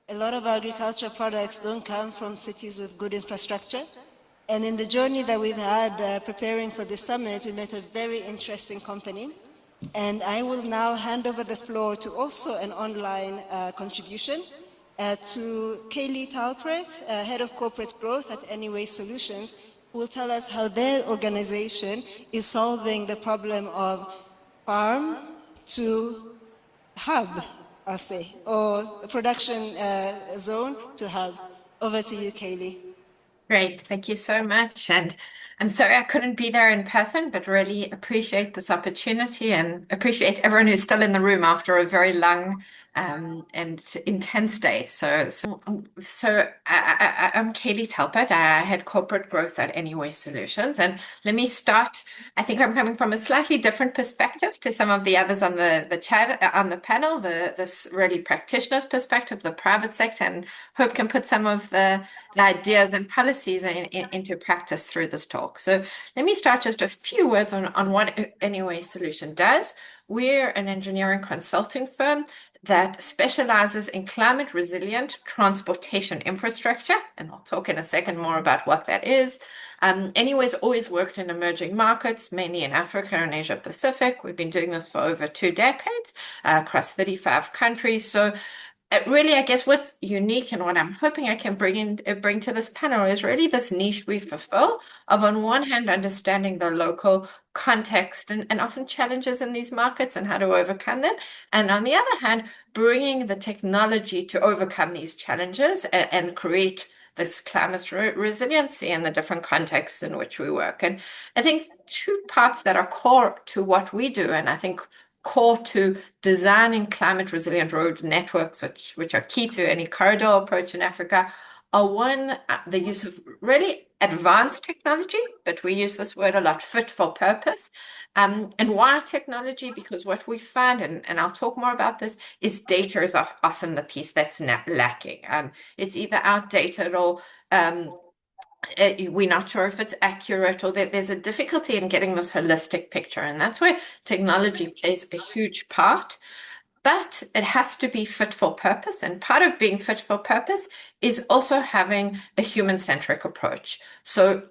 a lot of our agricultural products don't come from cities with good infrastructure. And in the journey that we've had preparing for this summit, we met a very interesting company. And I will now hand over the floor to also an online contribution to Caylee Talpert, Head of Corporate Growth at Anyway Solutions, who will tell us how their organization is solving the problem of farm to hub, I'll say, or production zone to hub. Over to you, Caylee. Great, thank you so much. And I'm sorry I couldn't be there in person, but really appreciate this opportunity and appreciate everyone who's still in the room after a very long and intense day. I'm Caylee Talpert. I head corporate growth at Anyway Solutions. And let me start. I think I'm coming from a slightly different perspective to some of the others on the chat on the panel. This really practitioner's perspective, the private sector, and hope can put some of the ideas and policies into practice through this talk. So let me start just a few words on what Anyway Solution does. We're an engineering consulting firm that specializes in climate resilient transportation infrastructure. And I'll talk in a second more about what that is. Anyway's always worked in emerging markets, mainly in Africa and Asia Pacific. We've been doing this for over 2 decades across 35 countries. So really, I guess what's unique and what I'm hoping I can bring to this panel is really this niche we fulfill of, on one hand, understanding the local context and often challenges in these markets and how to overcome them. And on the other hand, bringing the technology to overcome these challenges and create this climate resiliency in the different contexts in which we work. And I think 2 parts that are core to what we do, and I think core to designing climate resilient road networks, which are key to any corridor approach in Africa, are one, the use of really advanced technology, but we use this word a lot, fit for purpose. And why technology? Because what we find, and I'll talk more about this, is data is often the piece that's lacking. It's either outdated or we're not sure if it's accurate, or that there's a difficulty in getting this holistic picture. And that's where technology plays a huge part. But it has to be fit for purpose. And part of being fit for purpose is also having a human-centric approach. So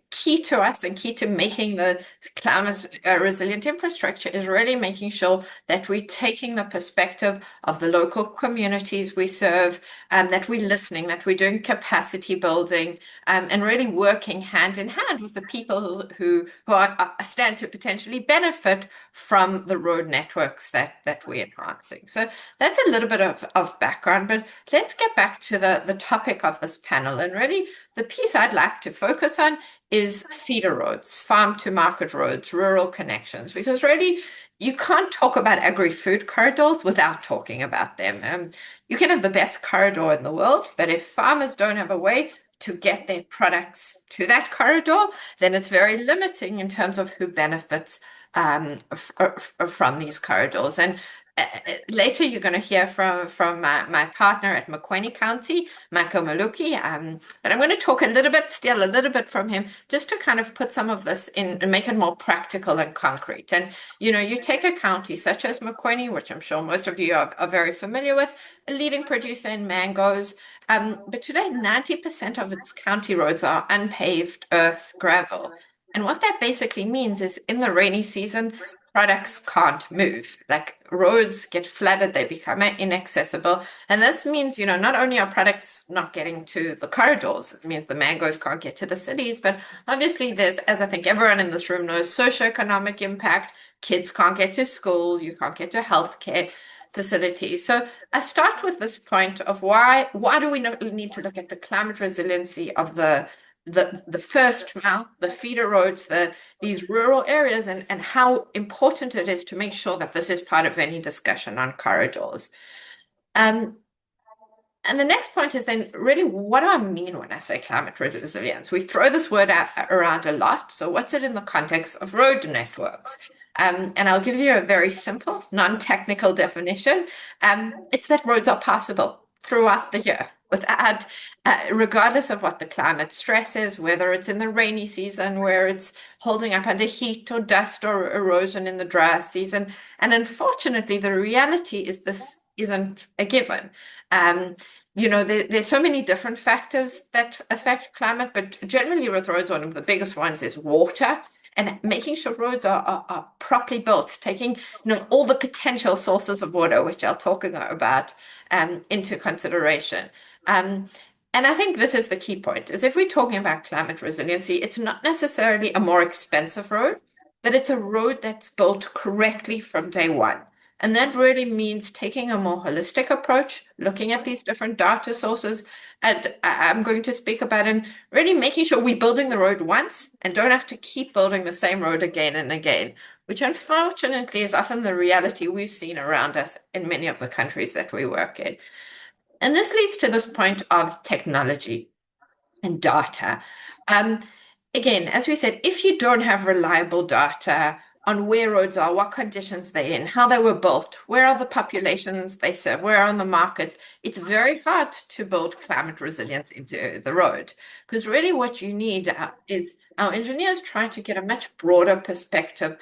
key to us and key to making the climate resilient infrastructure is really making sure that we're taking the perspective of the local communities we serve, that we're listening, that we're doing capacity building, and really working hand in hand with the people who stand to potentially benefit from the road networks that we're enhancing. So that's a little bit of background, but let's get back to the topic of this panel. And really the piece I'd like to focus on is feeder roads, farm to market roads, rural connections, because really you can't talk about agri-food corridors without talking about them. You can have the best corridor in the world, but if farmers don't have a way to get their products to that corridor, then it's very limiting in terms of who benefits from these corridors. And later, you're going to hear from my partner at Makueni County, Michael Maluki. But I'm going to talk steal a little bit from him, just to kind of put some of this in and make it more practical and concrete. And, you take a county such as Makueni, which I'm sure most of you are very familiar with, a leading producer in mangoes. But today, 90% of its county roads are unpaved earth, gravel. And what that basically means is in the rainy season, products can't move. Like roads get flooded, they become inaccessible. And this means, not only are products not getting to the corridors, it means the mangoes can't get to the cities, but obviously there's, as I think everyone in this room knows, socioeconomic impact. Kids can't get to school, you can't get to healthcare facilities. So I start with this point of why do we need to look at the climate resiliency of the first mile, the feeder roads, these rural areas, and how important it is to make sure that this is part of any discussion on corridors. And the next point is then really, what do I mean when I say climate resilience? We throw this word around a lot. So what's it in the context of road networks? And I'll give you a very simple, non-technical definition. It's that roads are passable throughout the year, without, regardless of what the climate stress is, whether it's in the rainy season, where it's holding up under heat or dust or erosion in the dry season. And unfortunately, the reality is this isn't a given. There's so many different factors that affect climate, but generally with roads, one of the biggest ones is water, and making sure roads are properly built, taking all the potential sources of water, which I'll talk about, into consideration. And I think this is the key point, is if we're talking about climate resiliency, it's not necessarily a more expensive road, but it's a road that's built correctly from day one. And that really means taking a more holistic approach, looking at these different data sources. And I'm going to speak about, and really making sure we're building the road once and don't have to keep building the same road again and again, which unfortunately is often the reality we've seen around us in many of the countries that we work in. And this leads to this point of technology and data. Again, as we said, if you don't have reliable data on where roads are, what conditions they're in, how they were built, where are the populations they serve, where are the markets, it's very hard to build climate resilience into the road. Because really what you need is our engineers trying to get a much broader perspective,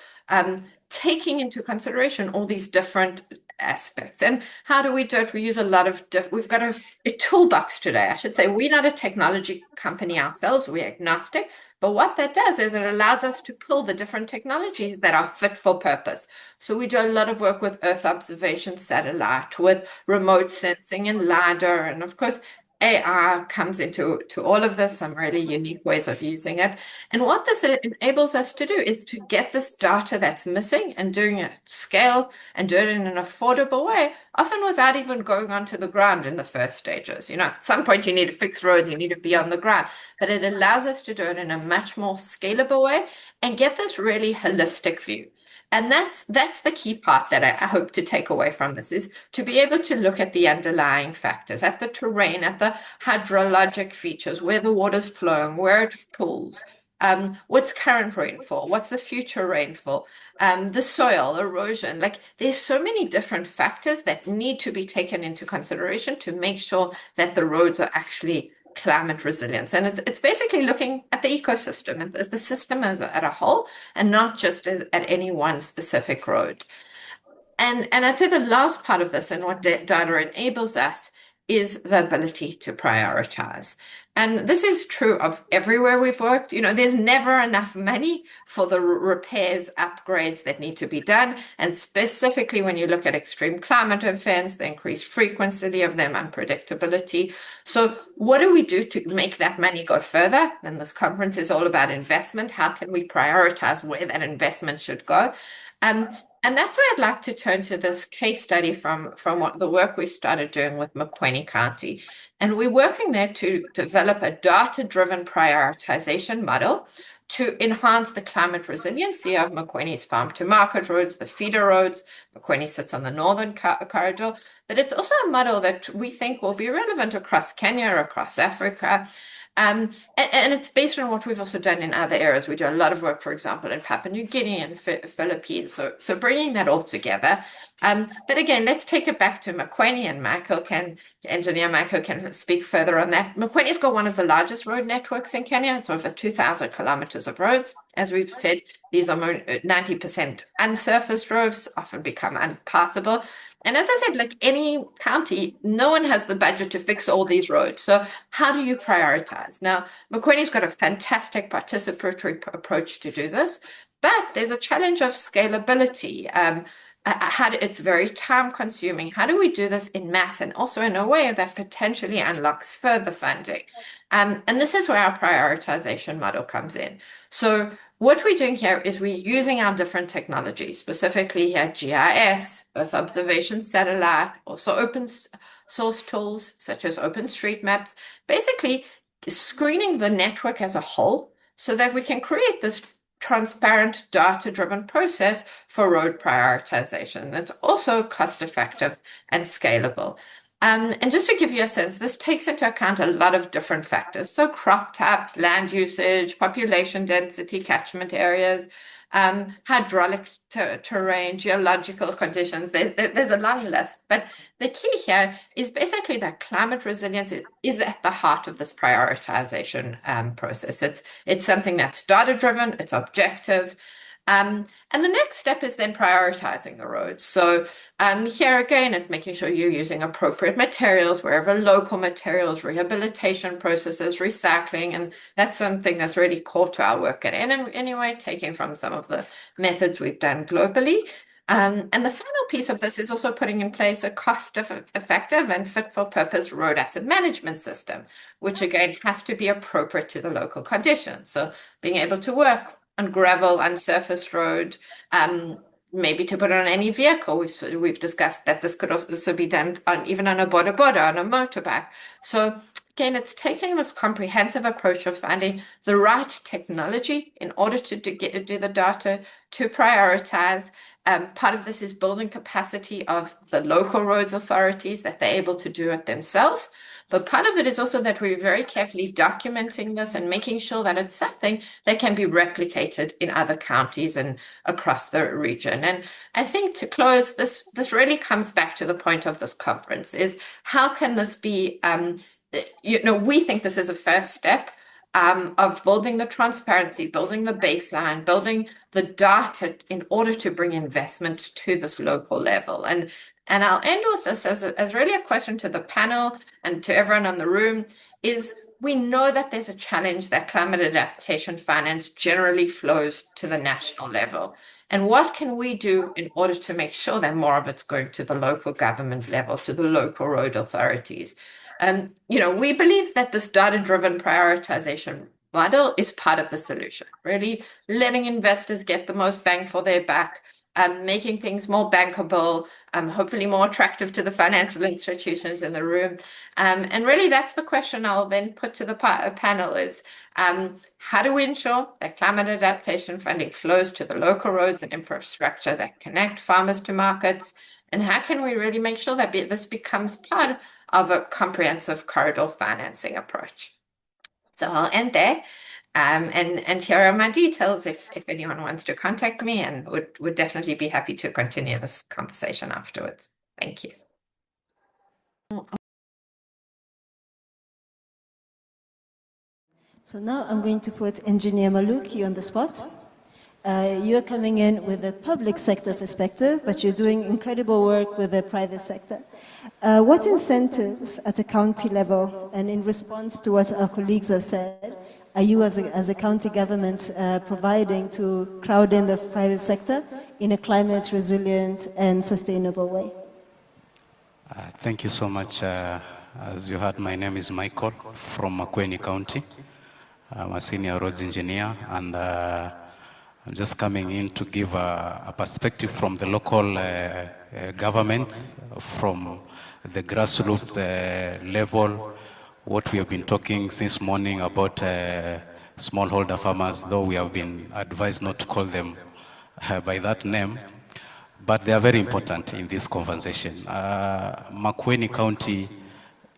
taking into consideration all these different aspects. And how do we do it? We use a lot of we've got a toolbox today, I should say. We're not a technology company ourselves, we're agnostic, but what that does is it allows us to pull the different technologies that are fit for purpose. So we do a lot of work with Earth observation satellite, with remote sensing and LiDAR, and of course AI comes into all of this, some really unique ways of using it. And what this enables us to do is to get this data that's missing and doing it at scale and do it in an affordable way, often without even going onto the ground in the first stages. At some point you need to fix roads, you need to be on the ground, but it allows us to do it in a much more scalable way and get this really holistic view. And that's the key part that I hope to take away from this, is to be able to look at the underlying factors, at the terrain, at the hydrologic features, where the water's flowing, where it pools, what's current rainfall, what's the future rainfall, the soil, erosion. Like, there's so many different factors that need to be taken into consideration to make sure that the roads are actually climate resilience. And it's basically looking at the ecosystem and the system as a whole, and not just at any one specific road. And I'd say the last part of this, and what data enables us, is the ability to prioritize. And this is true of everywhere we've worked. There's never enough money for the repairs, upgrades that need to be done. And specifically when you look at extreme climate events, the increased frequency of them, unpredictability. So what do we do to make that money go further? And this conference is all about investment. How can we prioritize where that investment should go? And that's where I'd like to turn to this case study from what the work we started doing with Makueni County. And we're working there to develop a data-driven prioritization model to enhance the climate resiliency of Makueni's farm-to-market roads, the feeder roads. Makueni sits on the northern corridor, but it's also a model that we think will be relevant across Kenya, across Africa. And it's based on what we've also done in other areas. We do a lot of work, for example, in Papua New Guinea and Philippines. So bringing that all together. But again, let's take it back to Makueni, and Engineer Michael can speak further on that. Makueni's got one of the largest road networks in Kenya. It's over 2,000 kilometers of roads. As we've said, these are 90% unsurfaced roads, often become unpassable. And as I said, like any county, no one has the budget to fix all these roads. So how do you prioritize? Now, Makueni's got a fantastic participatory approach to do this, but there's a challenge of scalability. It's very time consuming. How do we do this in mass and also in a way that potentially unlocks further funding? And this is where our prioritization model comes in. So what we're doing here is we're using our different technologies, specifically here GIS, Earth observation satellite, also open source tools such as OpenStreetMaps, basically screening the network as a whole so that we can create this transparent, data-driven process for road prioritization that's also cost-effective and scalable. And just to give you a sense, this takes into account a lot of different factors. So crop types, land usage, population density, catchment areas, hydraulic terrain, geological conditions. There's a long list. But the key here is basically that climate resilience is at the heart of this prioritization process. It's something that's data-driven, it's objective, And the next step is then prioritizing the roads. So here again, it's making sure you're using appropriate materials, wherever local materials, rehabilitation processes, recycling, and that's something that's really core to our work at anyway, taking from some of the methods we've done globally. And the final piece of this is also putting in place a cost-effective and fit-for-purpose road asset management system, which again has to be appropriate to the local conditions. So being able to work on gravel, unsurfaced road, maybe to put on any vehicle. We've discussed that this could also be done even on a boda, on a motorbike. So again, it's taking this comprehensive approach of finding the right technology in order to do the data, to prioritize. Part of this is building capacity of the local roads authorities that they're able to do it themselves. But part of it is also that we're very carefully documenting this and making sure that it's something that can be replicated in other counties and across the region. And I think to close, this really comes back to the point of this conference, is how can this be, we think this is a first step of building the transparency, building the baseline, building the data in order to bring investment to this local level. And I'll end with this as really a question to the panel and to everyone in the room, is we know that there's a challenge that climate adaptation finance generally flows to the national level. And what can we do in order to make sure that more of it's going to the local government level, to the local road authorities? We believe that this data-driven prioritization model is part of the solution, really letting investors get the most bang for their buck, making things more bankable, hopefully more attractive to the financial institutions in the room. And really that's the question I'll then put to the panel is, how do we ensure that climate adaptation funding flows to the local roads and infrastructure that connect farmers to markets? And how can we really make sure that this becomes part of a comprehensive corridor financing approach? So I'll end there. And here are my details if anyone wants to contact me, and would definitely be happy to continue this conversation afterwards. Thank you. So now I'm going to put Engineer Maluki on the spot. You're coming in with a public sector perspective, but you're doing incredible work with the private sector. What incentives at a county level, and in response to what our colleagues have said, are you as a county government providing to crowd in the private sector in a climate resilient and sustainable way? Thank you so much. As you heard, my name is Michael from Makueni County. I'm a senior roads engineer, and I'm just coming in to give a perspective from the local government, from the grassroots level, what we have been talking since morning about smallholder farmers, though we have been advised not to call them by that name, but they are very important in this conversation. Makueni County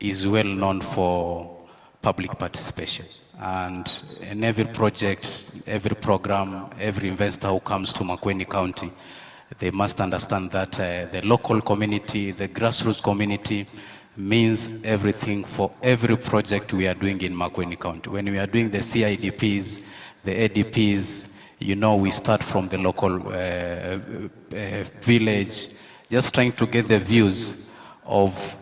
is well known for public participation. And in every project, every program, every investor who comes to Makueni County, they must understand that the local community, the grassroots community, means everything for every project we are doing in Makueni County. When we are doing the CIDPs, the ADPs, we start from the local village, just trying to get the views of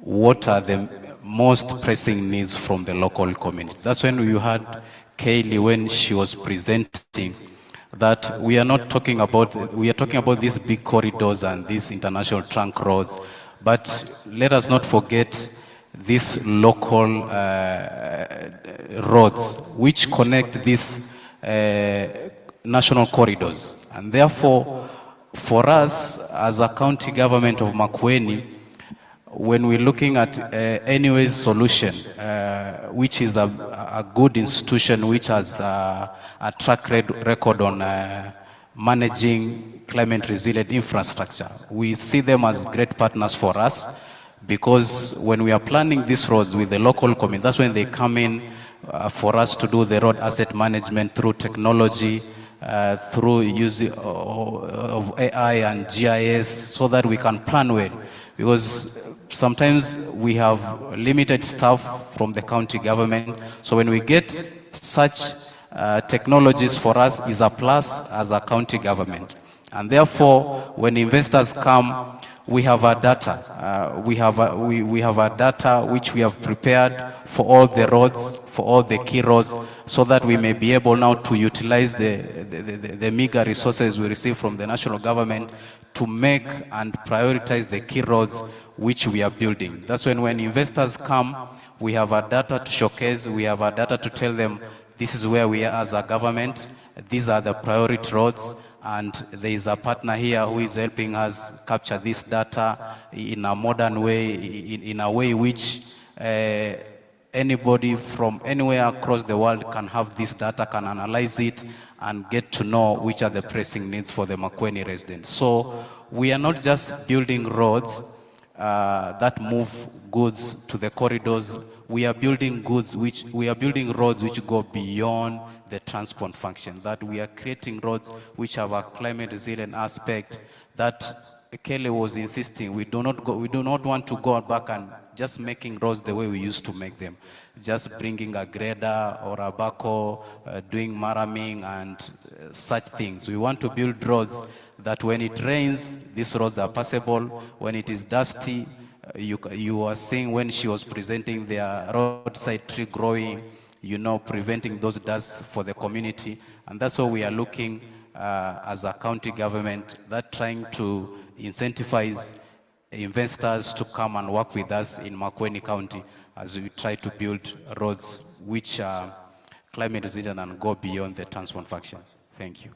what are the most pressing needs from the local community. That's when you heard Caylee when she was presenting that we are not talking about, we are talking about these big corridors and these international trunk roads, but let us not forget these local roads which connect these national corridors. And therefore, for us as a county government of Makueni, when we're looking at Anyway's solution, which is a good institution which has a track record on managing climate resilient infrastructure, we see them as great partners for us, because when we are planning these roads with the local community, that's when they come in for us to do the road asset management through technology, through use of AI and GIS, so that we can plan well. Because sometimes we have limited staff from the county government, so when we get such technologies for us is a plus as a county government. And therefore, when investors come, we have our data. We have our data which we have prepared for all the roads, for all the key roads, so that we may be able now to utilize the meager resources we receive from the national government to make and prioritize the key roads which we are building. That's when investors come, we have our data to showcase, we have our data to tell them this is where we are as a government, these are the priority roads, and there is a partner here who is helping us capture this data in a modern way, in a way which anybody from anywhere across the world can have this data, can analyze it, and get to know which are the pressing needs for the Makueni residents. So we are not just building roads that move goods to the corridors. We are building roads which go beyond the transport function, that we are creating roads which have a climate resilient aspect that Caylee was insisting. We do not want to go back and just making roads the way we used to make them, just bringing a grader or a backhoe, doing maraming and such things. We want to build roads that when it rains, these roads are passable. When it is dusty, you are seeing when she was presenting their roadside tree growing, you know, preventing those dusts for the community. And that's what we are looking as a county government, that trying to incentivize investors to come and work with us in Makueni County as we try to build roads which are climate resilient and go beyond the transport function. Thank you.